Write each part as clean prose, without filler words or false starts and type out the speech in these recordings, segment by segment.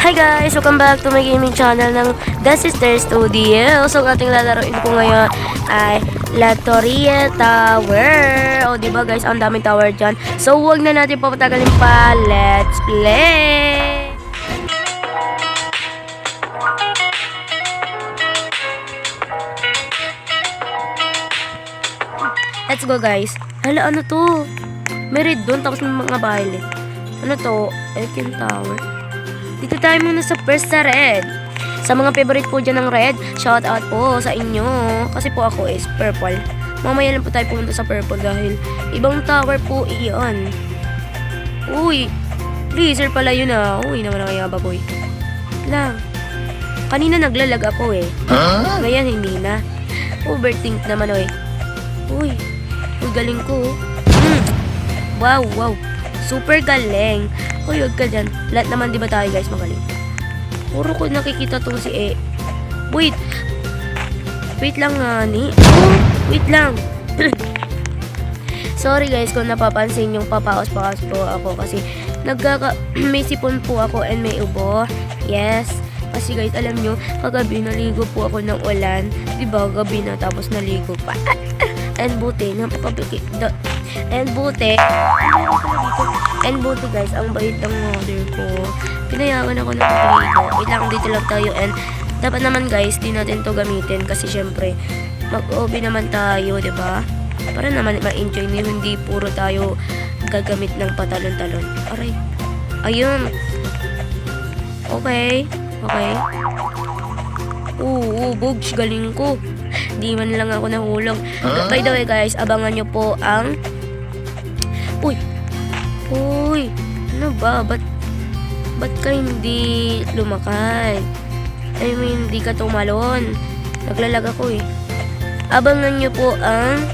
Hi guys! Welcome back to my gaming channel ng The Sister Studio. So, ang ating lalaroin po ngayon ay La Torre Tower. O, diba guys, ang daming tower dyan. So, huwag na natin papatagalin pa. Let's play! Let's go guys. Hala, ano to? May red doon, tapos may mga violet. Ano to? Elkin Tower. Dito tayo muna sa first sa red. Sa mga favorite po dyan ng red, shout out po sa inyo. Kasi po ako is purple. Mamaya lang po tayo pumunta sa purple dahil ibang tower po iyon. Uy, freezer pala yun ah. Uy, naman ang yaba boy. Lang. Kanina naglalag ako eh. Ngayon hindi na. Overthink naman oy. Uy, galing ko. Wow, wow. Super galing. Uy, huwag ka dyan. Lahat naman di ba tayo guys magaling? Puro ko nakikita to si Wait. Wait lang nga ni. Wait lang. Sorry guys kung napapansin yung papaos-paos po ako kasi may sipon po ako and may ubo. Yes. Kasi guys, alam nyo, kagabi naligo po ako ng ulan. Diba, gabi na tapos naligo pa. And buti, And buti guys, ang bait ng mother ko. Pinayagan ako ng maligo. Wait lang, dito lang tayo. And dapat naman guys, di natin to gamitin. Kasi syempre, mag-OB naman tayo, diba? Para naman ma-enjoy nyo. Hindi puro tayo gagamit ng patalon-talon. Aray. Ayun. Okay. Okay. Bugs, galing ko. Di man lang ako nahulog. By the way guys, abangan nyo po ang... Uy, ano ba? Ba't ka hindi lumakad? I mean, di ka tumalon. Naglalag ako eh. Abangan nyo po ang...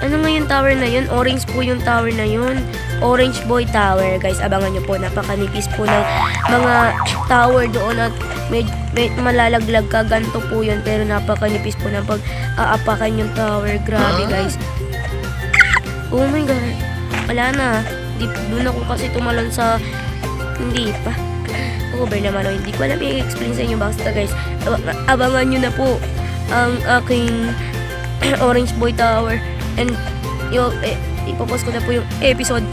Ano nga yung tower na yun? Orange po yung tower na yun. Orange Boy Tower. Guys, abangan nyo po. Napakanipis po ng mga tower doon at may malalaglag ka. Ganto po yun. Pero napakanipis po ng pag-aapakan yung tower. Grabe guys. Oh my god. Wala na. Doon ako kasi tumalon sa... Hindi pa. Over naman o. Hindi ko alam i-explain sa inyo. Basta guys. Abangan nyo na po ang aking Orange Boy Tower. And ipopost ko na po yung episode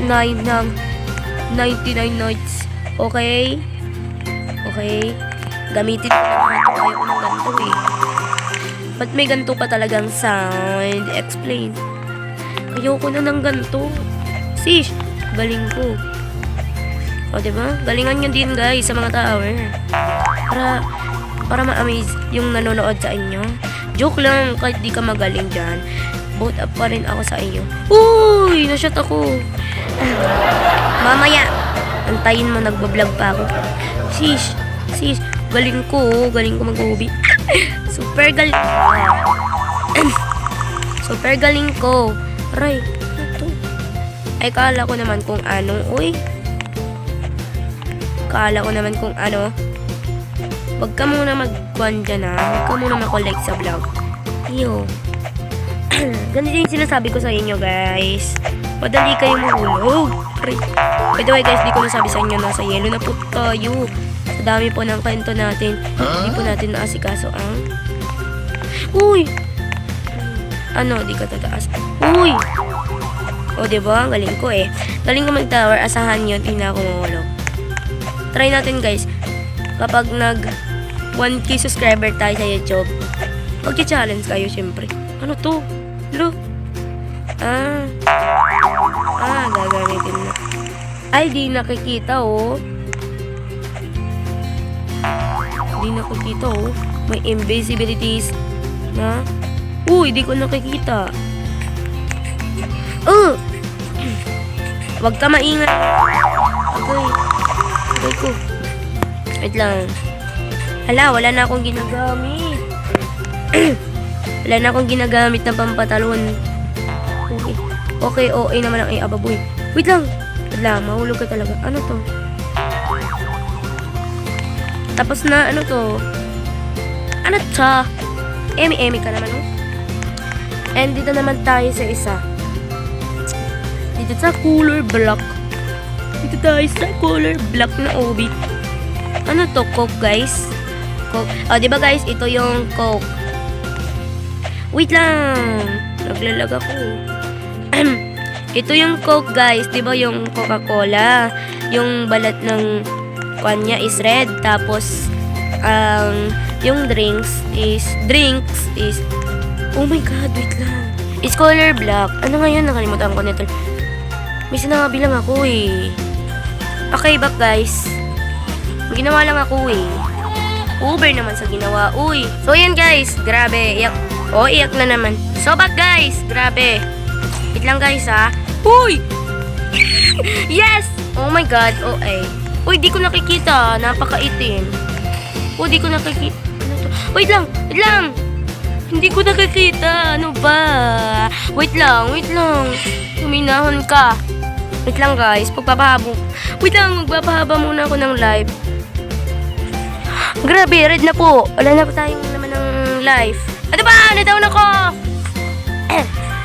9 ng 99 Nights. Okay? Okay? Gamitin ko na mga ito. Ayaw ko ng ganito eh. Ba't may ganito pa talagang sound? Explain. Ayaw ko na ng ganito. Sish! Galing ko. O diba? Galingan nyo din guys sa mga tower. Para ma-amaze yung nanonood sa inyo. Joke lang, kahit di ka magaling dyan. Both up pa rin ako sa inyo. Uy! Nashot ako. Mamaya. Antayin mo, nagbablog pa ako. Sis. Galing ko mag-ubi. Super galing. Super galing ko. Aray. Ito. Ay, kala ko naman kung ano. Uy. Kala ko naman kung ano. Huwag ka muna mag-kwan dyan ha. Huwag ka muna mag-collect sa vlog. Iyo. Ganito yung sinasabi ko sa inyo guys. Madali kayong mahulog. By the way guys, di ko nasabi sa inyo nasa yellow na po tayo. Sa dami po ng kwento natin. Hindi po natin naasikaso ang... Uy! Ano, di ka tataas. Uy! O diba? Galing ko eh. Galing ko mag-tower. Asahan yun. Hindi na ako mahulog. Try natin guys. Kapag nag 1k subscriber tayo sa YouTube, mag-challenge kayo syempre. Ano to? Lo? Gagamitin na. Ay, di nakikita oh. Di nakikita oh. May invisibilities na. Uy, di ko nakikita. Wag ka maingay. Okay ko. Wait lang. Hala, wala na akong ginagamit. Wala na akong ginagamit na pampatalon. Okay, OA naman ang ababoy. Wait lang. Wala, mahulog ka talaga. Ano to? Tapos na, ano to? Ano to? Emi ka naman, oh. And dito naman tayo sa isa. Dito sa color block. Dito dito tayo sa color black na obi. Ano to, Coke guys? Coke. O, diba guys, ito yung Coke. Wait lang. Naglalag ako. Ito yung Coke guys. Diba yung Coca-Cola? Yung balat ng kanya is red. Tapos, yung drinks is, oh my god, wait lang. Is color black. Ano nga yun? Nakalimutan ko nito. May sinabi lang ako eh. Okay, back guys. May ginawa lang ako eh. Uber naman sa ginawa. Uy. So yan guys. Grabe. Iyak. Oh, iyak na naman. So back guys. Grabe. Wait lang guys ha. Uy! Yes! Oh my god. Oh eh. Uy, di ko nakikita. Napakaitim. Oh, di ko nakikita. Ano to? Wait lang. Wait lang. Hindi ko nakikita. Ano ba? Wait lang. Wait lang. Huminahon ka. Wait lang guys. Wait lang. Magpapahaba muna ako ng live. Grabe. Red na po. Wala na po tayong naman ng live. Ano ba? Na-down ako.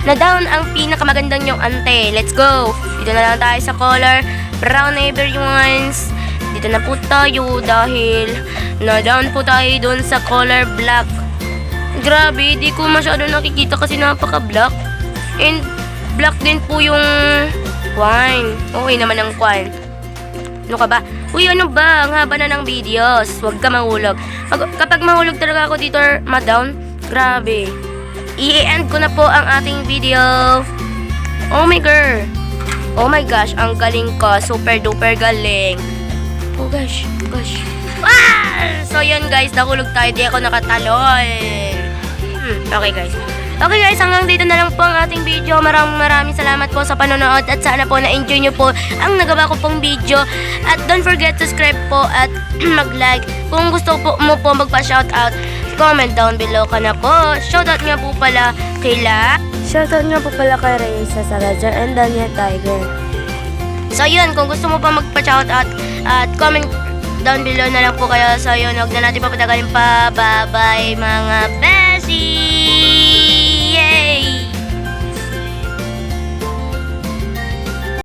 Na-down ang pinakamagandang yung ante. Let's go. Dito na lang tayo sa color brown everyone's. Dito na po tayo dahil na-down po tayo dun sa color black. Grabe, di ko masyado nakikita kasi napaka-black. And black din po yung wine. Okay naman ang wine. Ano ka ba? Uy, ano ba? Ang haba na ng videos. Huwag ka mahulog. Kapag mahulog talaga ako dito or ma-down, grabe. I-end ko na po ang ating video. Oh my girl. Oh my gosh, ang galing ko. Super duper galing. Oh gosh, gosh. Ah! So yun guys, nahulog tayo. Di ako nakatalon. Okay guys, hanggang dito na lang po ang ating video. Maraming salamat po sa panonood at sana po na-enjoy nyo po ang nagawa ko pong video. At don't forget to subscribe po at mag-like. Kung gusto po mo po magpa-shoutout, comment down below ka na po. Shoutout nga po pala kay Reyesa Salazar and Daniel Tiger. So yun, kung gusto mo pa magpa-shoutout at comment down below na lang po kayo. So yun, huwag na natin papatagalin pa. Bye bye mga best!